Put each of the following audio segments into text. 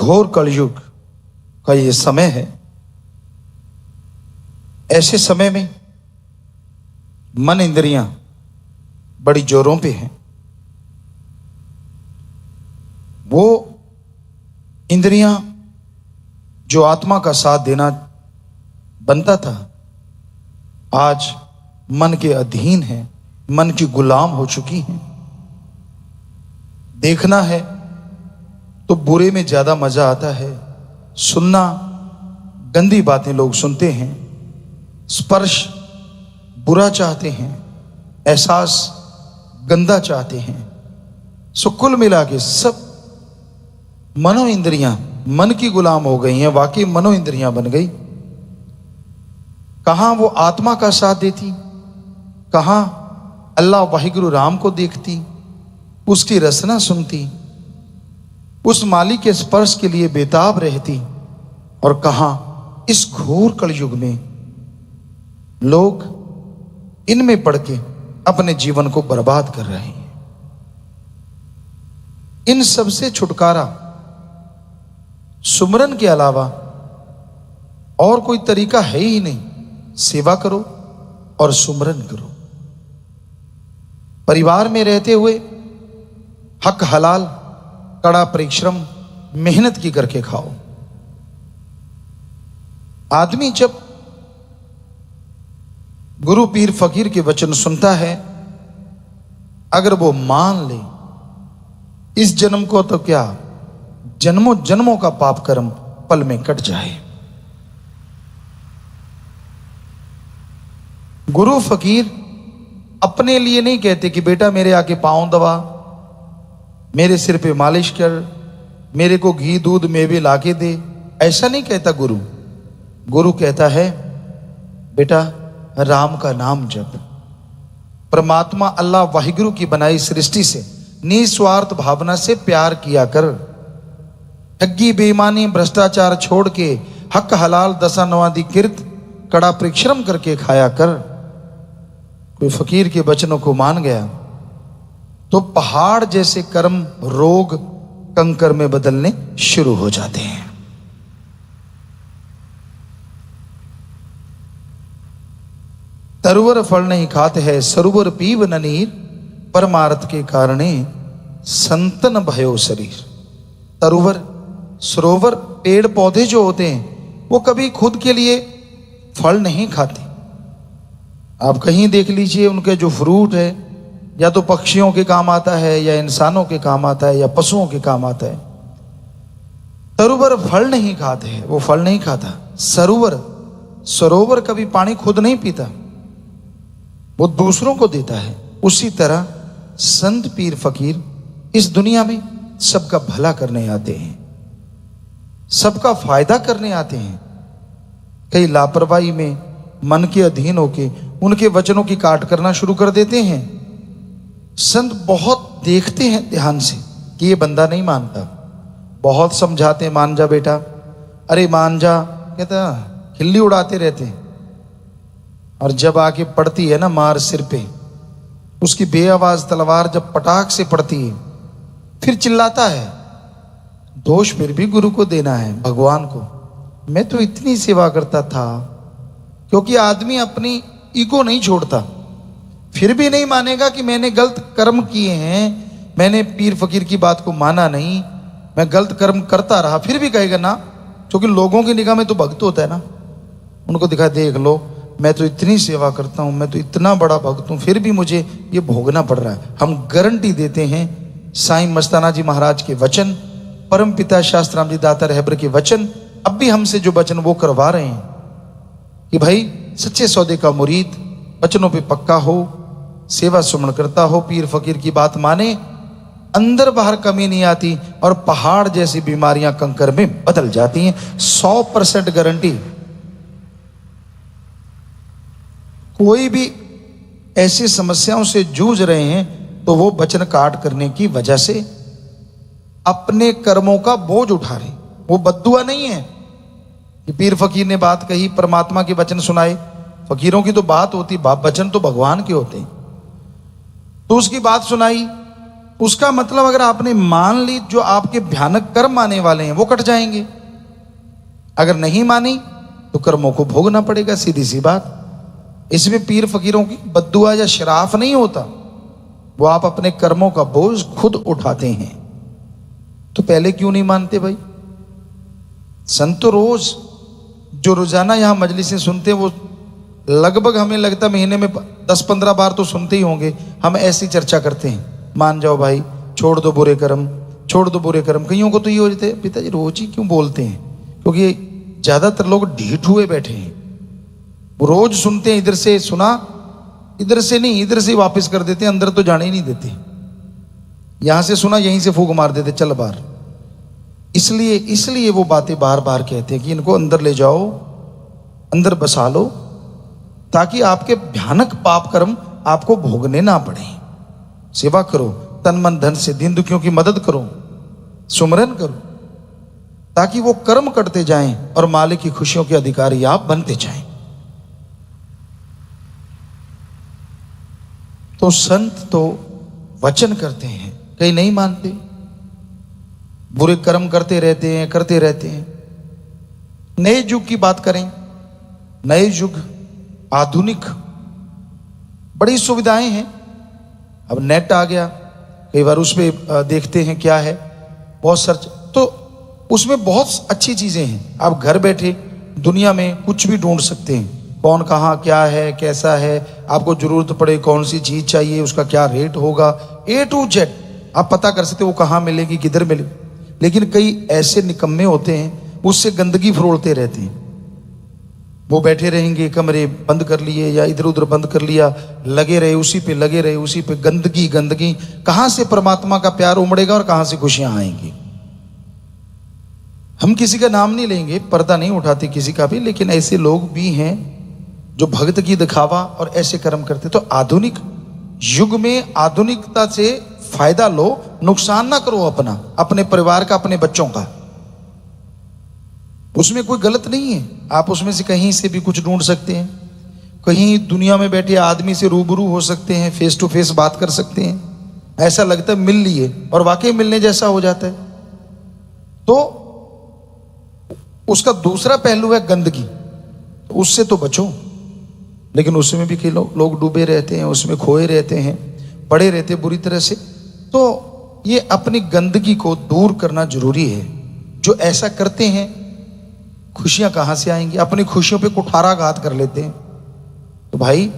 घोर कलयुग का ये समय है। ऐसे समय में मन इंद्रियां बड़ी जोरों पे हैं। वो इंद्रियां जो आत्मा का साथ देना बनता था, आज मन के अधीन है, मन की गुलाम हो चुकी हैं। देखना है तो बुरे में ज्यादा मजा आता है, सुनना गंदी बातें लोग सुनते हैं, स्पर्श बुरा चाहते हैं, एहसास गंदा चाहते हैं। सो कुल मिला के सब मनो इंद्रियां मन की गुलाम हो गई हैं। वाकई मनो इंद्रियां बन गई। कहां वो आत्मा का साथ देती, कहां अल्लाह वाहिगुरु राम को देखती, उसकी रसना सुनती, उस मालिक के स्पर्श के लिए बेताब रहती, और कहां इस घोर कलयुग में लोग इनमें पड़ के अपने जीवन को बर्बाद कर रहे हैं। इन सब से छुटकारा सुमरन के अलावा और कोई तरीका है ही नहीं। सेवा करो और सुमरन करो। परिवार में रहते हुए हक हलाल कड़ा परिश्रम मेहनत की करके खाओ। आदमी जब गुरु पीर फकीर के वचन सुनता है, अगर वो मान ले इस जन्म को, तो क्या जन्मों जन्मों का पाप कर्म पल में कट जाए। गुरु फकीर अपने लिए नहीं कहते कि बेटा मेरे आके पांव दबा, मेरे सिर पे मालिश कर, मेरे को घी दूध मेवे लाके दे। ऐसा नहीं कहता गुरु। गुरु कहता है बेटा राम का नाम जप। परमात्मा अल्लाह वाहिगुरु की बनाई सृष्टि से निस्वार्थ भावना से प्यार किया कर। ठगी बेईमानी भ्रष्टाचार छोड़ के हक हलाल दसा नवादी किर्त कड़ा परिश्रम करके खाया कर। कोई फकीर के वचनों को मान गया तो पहाड़ जैसे कर्म रोग कंकर में बदलने शुरू हो जाते हैं। तरुवर फल नहीं खाते है सरोवर पीव न नीर, परमार्थ के कारणे संतन भयो शरीर। तरुवर सरोवर पेड़ पौधे जो होते हैं वो कभी खुद के लिए फल नहीं खाते। आप कहीं देख लीजिए, उनके जो फ्रूट है या तो पक्षियों के काम आता है, या इंसानों के काम आता है, या पशुओं के काम आता है। तरुवर फल नहीं खाते हैं, वो फल नहीं खाता। सरोवर कभी पानी खुद नहीं पीता, वो दूसरों को देता है। उसी तरह संत पीर फकीर इस दुनिया में सबका भला करने आते हैं, सबका फायदा करने आते हैं। कई लापरवाही में मन के अधीन होके उनके वचनों की काट करना शुरू कर देते हैं। संत बहुत देखते हैं ध्यान से कि ये बंदा नहीं मानता, बहुत समझाते हैं, मान जा बेटा, अरे मान जा, कहता खिल्ली उड़ाते रहते हैं। और जब आके पड़ती है ना मार सिर पे, उसकी बेआवाज तलवार जब पटाख से पड़ती है, फिर चिल्लाता है। दोष फिर भी गुरु को देना है, भगवान को। मैं तो इतनी सेवा करता था, क्योंकि आदमी अपनी ईगो नहीं छोड़ता। फिर भी नहीं मानेगा कि मैंने गलत कर्म किए हैं, मैंने पीर फकीर की बात को माना नहीं, मैं गलत कर्म करता रहा, फिर भी कहेगा ना, क्योंकि लोगों की निगाह में तो भक्त होता है ना। उनको दिखा, देख लो मैं तो इतनी सेवा करता हूं, मैं तो इतना बड़ा भक्त हूं, फिर भी मुझे ये भोगना पड़ रहा है। हम गारंटी देते हैं साईं मस्ताना जी महाराज के वचन, परम पिता शास्त्राम जी दाता रहबर के वचन, अब भी हमसे जो वचन वो करवा रहे हैं कि भाई सच्चे सौदे का मुरीद वचनों पे पक्का हो, सेवा सुमन करता हो, पीर फकीर की बात माने, अंदर बाहर कमी नहीं आती, और पहाड़ जैसी बीमारियां कंकर में बदल जाती हैं। 100% गारंटी। कोई भी ऐसी समस्याओं से जूझ रहे हैं तो वो वचन काट करने की वजह से अपने कर्मों का बोझ उठा रहे। वो बद्दुआ नहीं है कि पीर फकीर ने बात कही, परमात्मा के वचन सुनाए। फकीरों की तो बात होती, वचन तो भगवान के होते हैं। तो उसकी बात सुनाई, उसका मतलब अगर आपने मान ली, जो आपके भयानक कर्म आने वाले हैं वो कट जाएंगे। अगर नहीं मानी तो कर्मों को भोगना पड़ेगा, सीधी सी बात। इसमें पीर फकीरों की बद्दुआ या शराफ नहीं होता, वो आप अपने कर्मों का बोझ खुद उठाते हैं। तो पहले क्यों नहीं मानते भाई? संत तो रोज, जो रोजाना यहां मजलिसें सुनते हैं, वो लगभग हमें लगता महीने में 10-15 बार तो सुनते ही होंगे। हम ऐसी चर्चा करते हैं, मान जाओ भाई, छोड़ दो बुरे कर्म, छोड़ दो बुरे कर्म। कईयों को तो ये हो जाते हैं, पिताजी रोज ही क्यों बोलते हैं? क्योंकि ज्यादातर लोग ढीठ हुए बैठे हैं, वो रोज सुनते हैं, इधर से सुना, इधर से नहीं, इधर से वापस कर देते हैं, अंदर तो जाने ही नहीं देते। यहां से सुना, यहीं से फूंक मार देते, चल बाहर। इसलिए वो बातें बार बार कहते हैं कि इनको अंदर ले जाओ, अंदर बसा लो, ताकि आपके भयानक पाप कर्म आपको भोगने ना पड़े। सेवा करो, तन मन धन से दीन दुखियों की मदद करो, सुमरन करो, ताकि वो कर्म करते जाएं और मालिक की खुशियों के अधिकारी आप बनते जाएं। तो संत तो वचन करते हैं, कई नहीं मानते, बुरे कर्म करते रहते हैं। नए युग की बात करें, नए युग आधुनिक, बड़ी सुविधाएं हैं। अब नेट आ गया, कई बार उस पर देखते हैं क्या है, बहुत सर्च, तो उसमें बहुत अच्छी चीजें हैं। आप घर बैठे दुनिया में कुछ भी ढूंढ सकते हैं, कौन कहाँ क्या है, कैसा है, आपको जरूरत पड़े कौन सी चीज चाहिए, उसका क्या रेट होगा, A to Z आप पता कर सकते हो, वो कहाँ मिलेगी, किधर मिलेगी। लेकिन कई ऐसे निकम्मे होते हैं, उससे गंदगी फरोलते रहते हैं। वो बैठे रहेंगे, कमरे बंद कर लिए या इधर उधर बंद कर लिया, लगे रहे उसी पे, लगे रहे उसी पे, गंदगी। कहां से परमात्मा का प्यार उमड़ेगा और कहां से खुशियां आएंगी? हम किसी का नाम नहीं लेंगे, पर्दा नहीं उठाते किसी का भी, लेकिन ऐसे लोग भी हैं जो भक्त की दिखावा और ऐसे कर्म करते। तो आधुनिक युग में आधुनिकता से फायदा लो, नुकसान ना करो अपना, अपने परिवार का, अपने बच्चों का। उसमें कोई गलत नहीं है, आप उसमें से कहीं से भी कुछ ढूंढ सकते हैं, कहीं दुनिया में बैठे आदमी से रूबरू हो सकते हैं, फेस टू फेस बात कर सकते हैं, ऐसा लगता है मिल लिए, और वाकई मिलने जैसा हो जाता है। तो उसका दूसरा पहलू है गंदगी, तो उससे तो बचो। लेकिन उसमें भी कई लोग डूबे रहते हैं, उसमें खोए रहते हैं, पड़े रहते हैं बुरी तरह से। तो ये अपनी गंदगी को दूर करना जरूरी है। जो ऐसा करते हैं, खुशियां कहां से आएंगी? अपनी खुशियों पे कुठाराघात कर लेते हैं। तो भाई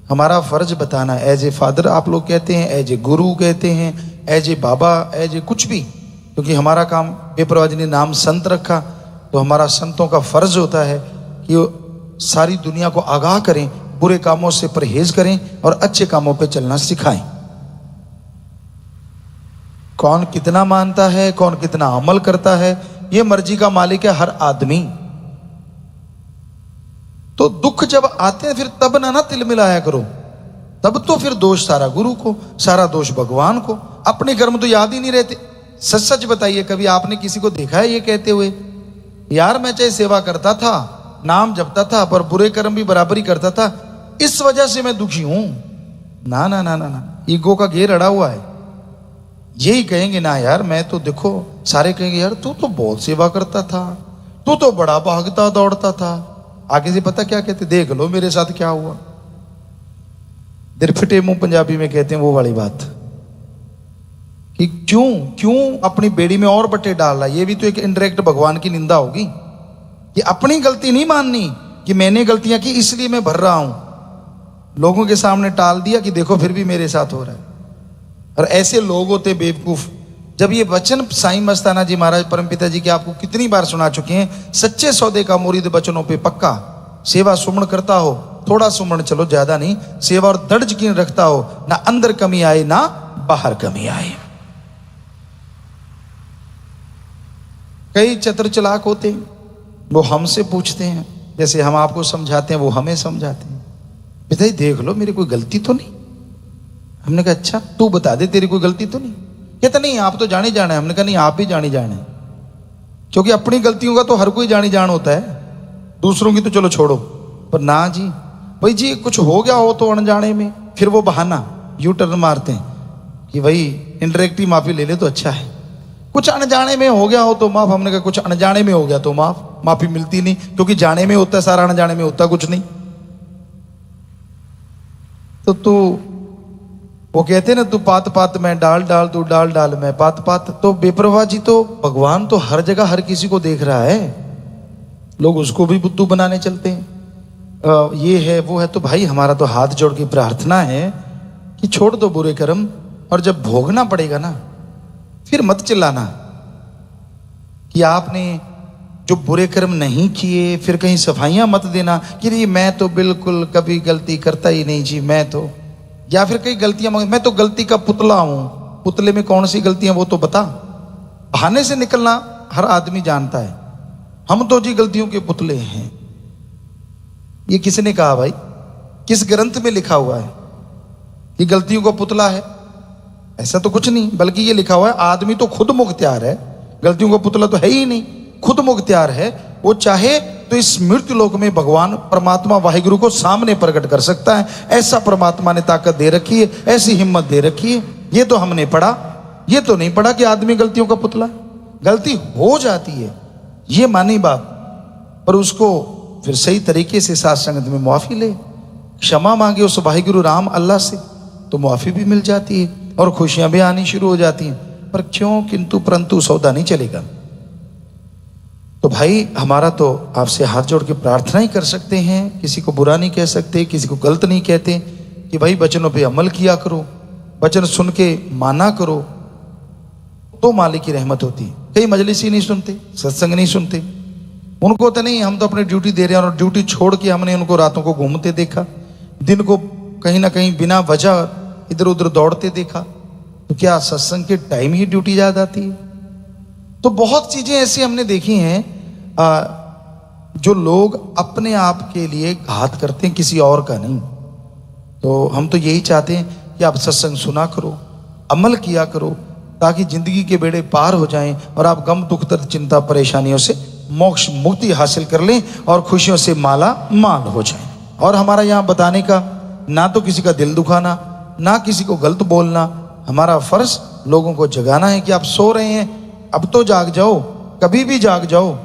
हमारा फर्ज बताना, एज ए फादर आप लोग कहते हैं, एज ए गुरु कहते हैं, as a Baba, as a कुछ भी, क्योंकि हमारा काम, बेपरवाह जी ने नाम संत रखा, तो हमारा संतों का फर्ज होता है कि सारी दुनिया को आगाह करें, बुरे कामों से परहेज करें और अच्छे कामों पे चलना सिखाएं। कौन कितना मानता है, कौन कितना अमल करता है, ये मर्जी का मालिक है हर आदमी। तो दुख जब आते हैं फिर तब ना तिल मिलाया करो, तब तो फिर दोष सारा गुरु को, सारा दोष भगवान को, अपने कर्म तो याद ही नहीं रहते। सच सच बताइए, कभी आपने किसी को देखा है ये कहते हुए, यार मैं चाहे सेवा करता था, नाम जपता था, पर बुरे कर्म भी बराबर ही करता था, इस वजह से मैं दुखी हूं? ना ना ना ना ना, ईगो का घेर अड़ा हुआ है। यही कहेंगे ना यार, मैं तो देखो, सारे कहेंगे यार तू तो बहुत सेवा करता था, तू तो बड़ा भागता दौड़ता था। आगे से पता क्या कहते, देख लो मेरे साथ क्या हुआ। दिरफिटे मुंह पंजाबी में कहते हैं वो वाली बात, कि क्यों अपनी बेड़ी में और बट्टे डाल रहा। ये भी तो एक इनडायरेक्ट भगवान की निंदा होगी, कि अपनी गलती नहीं माननी कि मैंने गलतियां की इसलिए मैं भर रहा हूं, लोगों के सामने टाल दिया कि देखो फिर भी मेरे साथ हो रहा है। और ऐसे लोग होते बेवकूफ। जब ये वचन साईं मस्ताना जी महाराज परमपिता जी के आपको कितनी बार सुना चुके हैं, सच्चे सौदे का मुरीद वचनों पे पक्का, सेवा सुमन करता हो, थोड़ा सुमन चलो ज्यादा नहीं, सेवा और दृढ़ यकीन रखता हो, ना अंदर कमी आए ना बाहर कमी आए। कई चतुर चालाक होते हैं, वो हमसे पूछते हैं, जैसे हम आपको समझाते हैं वो हमें समझाते हैं, पिताजी देख लो मेरी कोई गलती तो नहीं। हमने कहा अच्छा तू बता दे तेरी कोई गलती तो नहीं। कहता नहीं आप तो जाने जाना है। हमने कहा नहीं आप भी जाने जाने, क्योंकि अपनी गलतियों का तो हर कोई जानी जान होता है, दूसरों की तो चलो छोड़ो। पर ना जी, भाई जी कुछ हो गया हो तो अनजाने में, फिर वो बहाना यू टर्न मारते हैं कि भाई इंडायरेक्ट ही माफी ले ले तो अच्छा है। कुछ अनजाने में हो गया हो तो माफ। हमने कहा कुछ अनजाने में हो गया तो माफ, माफी मिलती नहीं, क्योंकि जाने में होता है सारा, अनजाने में होता कुछ नहीं। तो तू, वो कहते ना, तू पात पात में डाल डाल, तू डाल डाल में पात पात। तो बेपरवाह जी, तो भगवान तो हर जगह हर किसी को देख रहा है, लोग उसको भी बुद्धू बनाने चलते हैं। ये है वो है। तो भाई हमारा तो हाथ जोड़ के प्रार्थना है कि छोड़ दो बुरे कर्म, और जब भोगना पड़ेगा ना फिर मत चिल्लाना कि आपने जो बुरे कर्म नहीं किए, फिर कहीं सफाइयां मत देना कि नहीं मैं तो बिल्कुल कभी गलती करता ही नहीं जी, मैं तो, या फिर कई गलतियां मैं तो गलती का पुतला हूं। पुतले में कौन सी गलतियां वो तो बता। बहाने से निकलना हर आदमी जानता है, हम तो जी गलतियों के पुतले हैं। ये किसने कहा भाई? किस ग्रंथ में लिखा हुआ है कि गलतियों का पुतला है? ऐसा तो कुछ नहीं, बल्कि ये लिखा हुआ है आदमी तो खुद मुख्तियार है, गलतियों का पुतला तो है ही नहीं, खुद मुख्तियार है। वो चाहे तो इस मृत्यु लोक में भगवान परमात्मा वाहिगुरु को सामने प्रकट कर सकता है। ऐसा परमात्मा ने ताकत दे रखी है, ऐसी हिम्मत दे रखी है। ये तो हमने पढ़ा, ये तो नहीं पढ़ा कि आदमी गलतियों का पुतला। गलती हो जाती है, ये मानी बात, पर उसको फिर सही तरीके से साथ संगत में मुआफी ले, क्षमा मांगे उस वाहिगुरु राम अल्लाह से, तो मुआफी भी मिल जाती है और खुशियां भी आनी शुरू हो जाती हैं। पर क्यों किंतु परंतु सौदा नहीं चलेगा। तो भाई हमारा तो आपसे हाथ जोड़ के प्रार्थना ही कर सकते हैं, किसी को बुरा नहीं कह सकते, किसी को गलत नहीं कहते कि भाई वचनों पे अमल किया करो, वचन सुन के माना करो, तो मालिक की रहमत होती है। कई मजलिस ही नहीं सुनते, सत्संग नहीं सुनते, उनको तो नहीं, हम तो अपनी ड्यूटी दे रहे हैं, और ड्यूटी छोड़ के हमने उनको रातों को घूमते देखा, दिन को कहीं ना कहीं बिना वजह इधर उधर दौड़ते देखा। तो क्या सत्संग के टाइम ही ड्यूटी याद आती है? तो बहुत चीजें ऐसी हमने देखी हैं जो लोग अपने आप के लिए घात करते हैं, किसी और का नहीं। तो हम तो यही चाहते हैं कि आप सत्संग सुना करो, अमल किया करो, ताकि जिंदगी के बेड़े पार हो जाएं और आप गम दुख दर्द चिंता परेशानियों से मोक्ष मुक्ति हासिल कर लें और खुशियों से माला माल हो जाएं। और हमारा यहाँ बताने का ना तो किसी का दिल दुखाना, ना किसी को गलत बोलना, हमारा फर्ज लोगों को जगाना है कि आप सो रहे हैं, अब तो जाग जाओ, कभी भी जाग जाओ।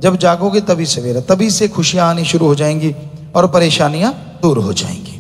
जब जागोगे तभी सवेरा, तभी से खुशियां आनी शुरू हो जाएंगी और परेशानियां दूर हो जाएंगी।